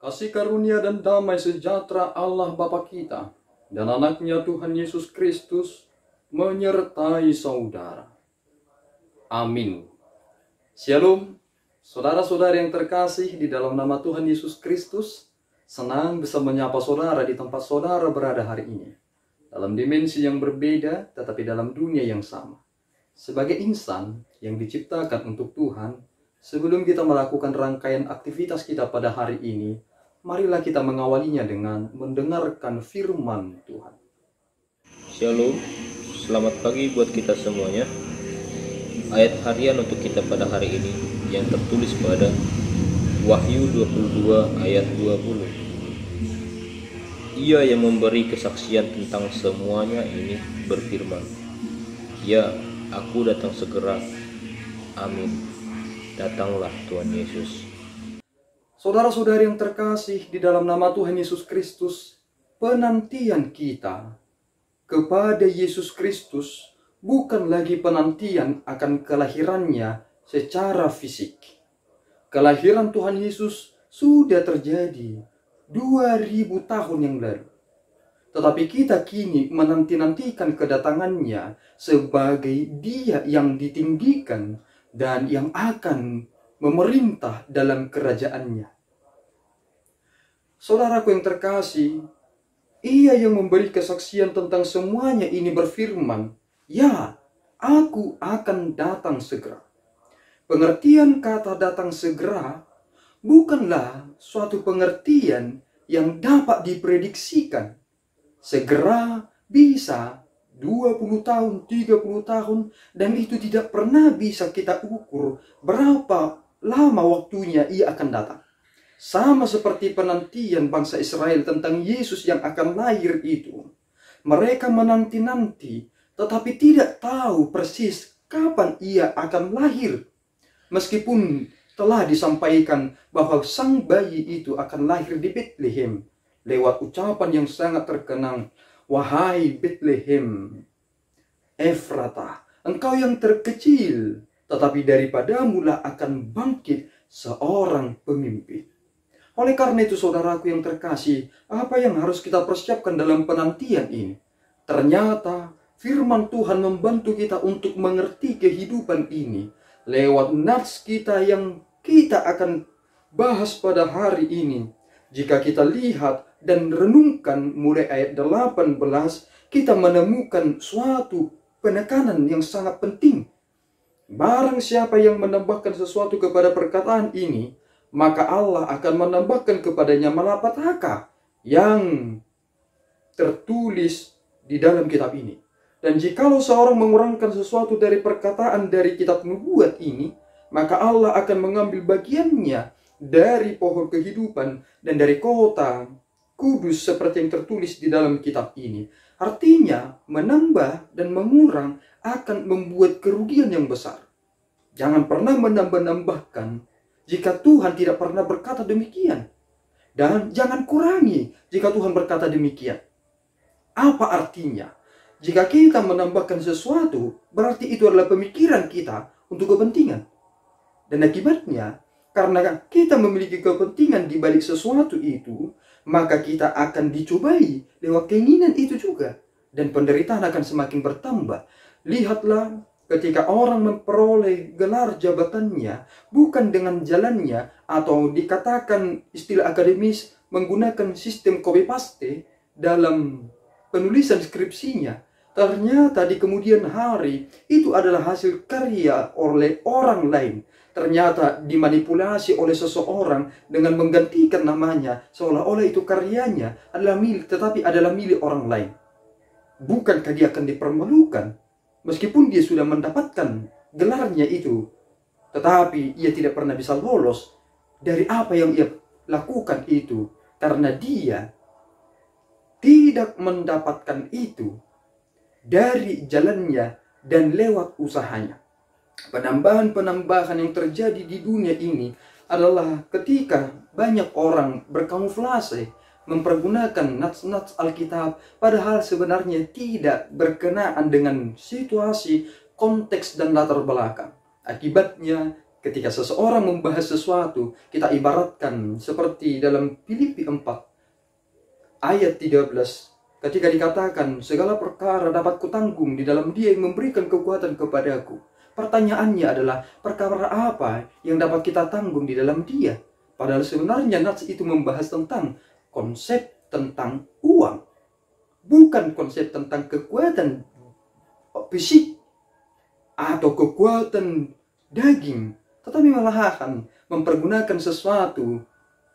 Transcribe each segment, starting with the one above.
Kasih karunia dan damai sejahtera Allah Bapa kita dan anaknya Tuhan Yesus Kristus menyertai saudara. Amin. Shalom, saudara-saudara yang terkasih di dalam nama Tuhan Yesus Kristus. Senang bisa menyapa saudara di tempat saudara berada hari ini. Dalam dimensi yang berbeda tetapi dalam dunia yang sama. Sebagai insan yang diciptakan untuk Tuhan, sebelum kita melakukan rangkaian aktivitas kita pada hari ini, marilah kita mengawalinya dengan mendengarkan firman Tuhan. Shalom, selamat pagi buat kita semuanya. Ayat harian untuk kita pada hari ini yang tertulis pada Wahyu 22 ayat 20. Ia yang memberi kesaksian tentang semuanya ini berfirman, "Ya, aku datang segera. Amin. Datanglah Tuhan Yesus." Saudara-saudari yang terkasih di dalam nama Tuhan Yesus Kristus, penantian kita kepada Yesus Kristus bukan lagi penantian akan kelahirannya secara fisik. Kelahiran Tuhan Yesus sudah terjadi 2000 tahun yang lalu. Tetapi kita kini menanti-nantikan kedatangannya sebagai Dia yang ditinggikan dan yang akan memerintah dalam kerajaannya. Saudaraku yang terkasih, Ia yang memberi kesaksian tentang semuanya ini berfirman, "Ya, aku akan datang segera." Pengertian kata datang segera bukanlah suatu pengertian yang dapat diprediksikan. Segera bisa 20 tahun, 30 tahun, dan itu tidak pernah bisa kita ukur berapa lama waktunya ia akan datang. Sama seperti penantian bangsa Israel tentang Yesus yang akan lahir itu. Mereka menanti-nanti, tetapi tidak tahu persis kapan ia akan lahir. Meskipun telah disampaikan bahwa sang bayi itu akan lahir di Bethlehem lewat ucapan yang sangat terkenal, "Wahai Bethlehem Efratah, engkau yang terkecil, tetapi daripadamu lah akan bangkit seorang pemimpin." Oleh karena itu saudaraku yang terkasih, apa yang harus kita persiapkan dalam penantian ini? Ternyata firman Tuhan membantu kita untuk mengerti kehidupan ini lewat nats kita yang kita akan bahas pada hari ini. Jika kita lihat dan renungkan mulai ayat 18, kita menemukan suatu penekanan yang sangat penting. Barang siapa yang menambahkan sesuatu kepada perkataan ini, maka Allah akan menambahkan kepadanya malapetaka yang tertulis di dalam kitab ini. Dan jikalau seorang mengurangkan sesuatu dari perkataan dari kitab nubuat ini, maka Allah akan mengambil bagiannya dari pohon kehidupan dan dari kota kudus seperti yang tertulis di dalam kitab ini. Artinya, menambah dan mengurang akan membuat kerugian yang besar. Jangan pernah menambah-nambahkan jika Tuhan tidak pernah berkata demikian. Dan jangan kurangi jika Tuhan berkata demikian. Apa artinya? Jika kita menambahkan sesuatu, berarti itu adalah pemikiran kita untuk kepentingan. Dan akibatnya, karena kita memiliki kepentingan di balik sesuatu itu, maka kita akan dicobai lewat keinginan itu juga. Dan penderitaan akan semakin bertambah. Lihatlah, ketika orang memperoleh gelar jabatannya bukan dengan jalannya atau dikatakan istilah akademis menggunakan sistem copy paste dalam penulisan skripsinya, ternyata di kemudian hari itu adalah hasil karya oleh orang lain. Ternyata dimanipulasi oleh seseorang dengan menggantikan namanya seolah-olah itu karyanya adalah milik, tetapi adalah milik orang lain. Bukankah dia akan dipermalukan? Meskipun dia sudah mendapatkan gelarnya itu, tetapi ia tidak pernah bisa lolos dari apa yang ia lakukan itu, karena dia tidak mendapatkan itu dari jalannya dan lewat usahanya. Penambahan-penambahan yang terjadi di dunia ini adalah ketika banyak orang berkamuflase mempergunakan nats-nats Alkitab, padahal sebenarnya tidak berkenaan dengan situasi, konteks, dan latar belakang. Akibatnya Ketika seseorang membahas sesuatu, kita ibaratkan seperti dalam Filipi 4 ayat 13, ketika dikatakan segala perkara dapat kutanggung di dalam Dia yang memberikan kekuatan kepadaku. Pertanyaannya adalah, perkara apa yang dapat kita tanggung di dalam Dia? Padahal sebenarnya nats itu membahas tentang konsep tentang uang, bukan konsep tentang kekuatan fisik atau kekuatan daging, tetapi malahan mempergunakan sesuatu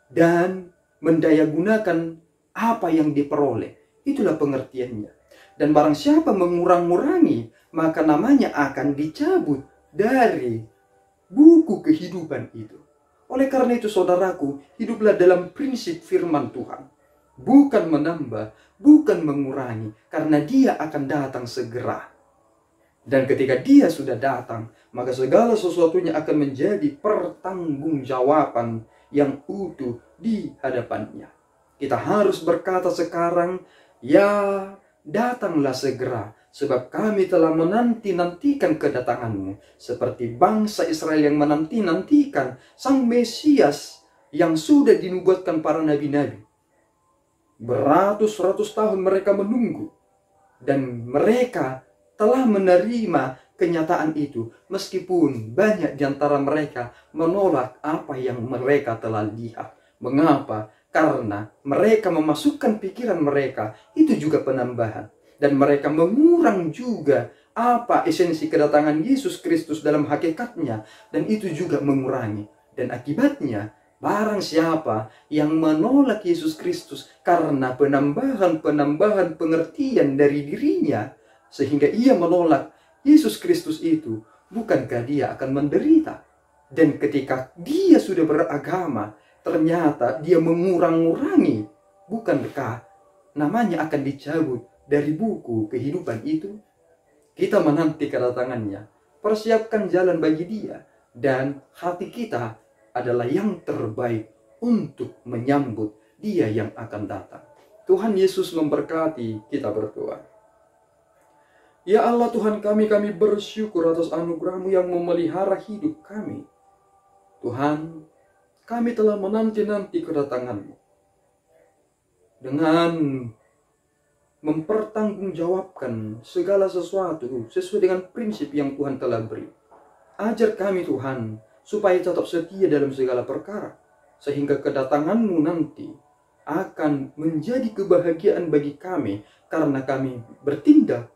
dan mendayagunakan apa yang diperoleh. Itulah pengertiannya. Dan barang siapa mengurang-ngurangi, maka namanya akan dicabut dari buku kehidupan itu. Oleh karena itu saudaraku, hiduplah dalam prinsip firman Tuhan. Bukan menambah, bukan mengurangi, karena Dia akan datang segera. Dan ketika Dia sudah datang, maka segala sesuatunya akan menjadi pertanggungjawaban yang utuh di hadapannya. Kita harus berkata sekarang, ya datanglah segera, sebab kami telah menanti-nantikan kedatangan-Mu, seperti bangsa Israel yang menanti-nantikan Sang Mesias yang sudah dinubuatkan para nabi-nabi. Beratus-ratus tahun mereka menunggu, dan mereka telah menerima kenyataan itu, meskipun banyak di antara mereka menolak apa yang mereka telah lihat. Mengapa? Karena mereka memasukkan pikiran mereka, itu juga penambahan. Dan mereka mengurang juga apa esensi kedatangan Yesus Kristus dalam hakikatnya, dan itu juga mengurangi. Dan akibatnya, barang siapa yang menolak Yesus Kristus karena penambahan pengertian dari dirinya, sehingga ia menolak Yesus Kristus itu, bukankah dia akan menderita? Dan ketika dia sudah beragama, ternyata dia mengurang-ngurangi, bukankah namanya akan dicabut dari buku kehidupan itu? Kita menanti kedatangannya, persiapkan jalan bagi Dia, dan hati kita adalah yang terbaik untuk menyambut Dia yang akan datang. Tuhan Yesus memberkati. Kita berdoa. Ya Allah Tuhan kami bersyukur atas anugerah-Mu yang memelihara hidup kami. Tuhan, kami telah menanti-nanti kedatangan-Mu dengan mempertanggungjawabkan segala sesuatu sesuai dengan prinsip yang Tuhan telah beri. Ajar kami Tuhan, supaya tetap setia dalam segala perkara, sehingga kedatangan-Mu nanti akan menjadi kebahagiaan bagi kami, karena kami bertindak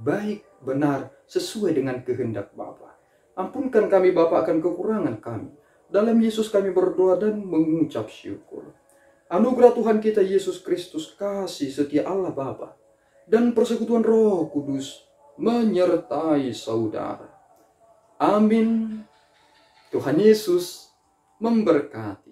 baik, benar, sesuai dengan kehendak Bapa. Ampunkan kami Bapa akan kekurangan kami. Dalam Yesus kami berdoa dan mengucap syukur. Anugerah Tuhan kita Yesus Kristus, kasih setia Allah Bapa, dan persekutuan Roh Kudus menyertai saudara. Amin. Tuhan Yesus memberkati.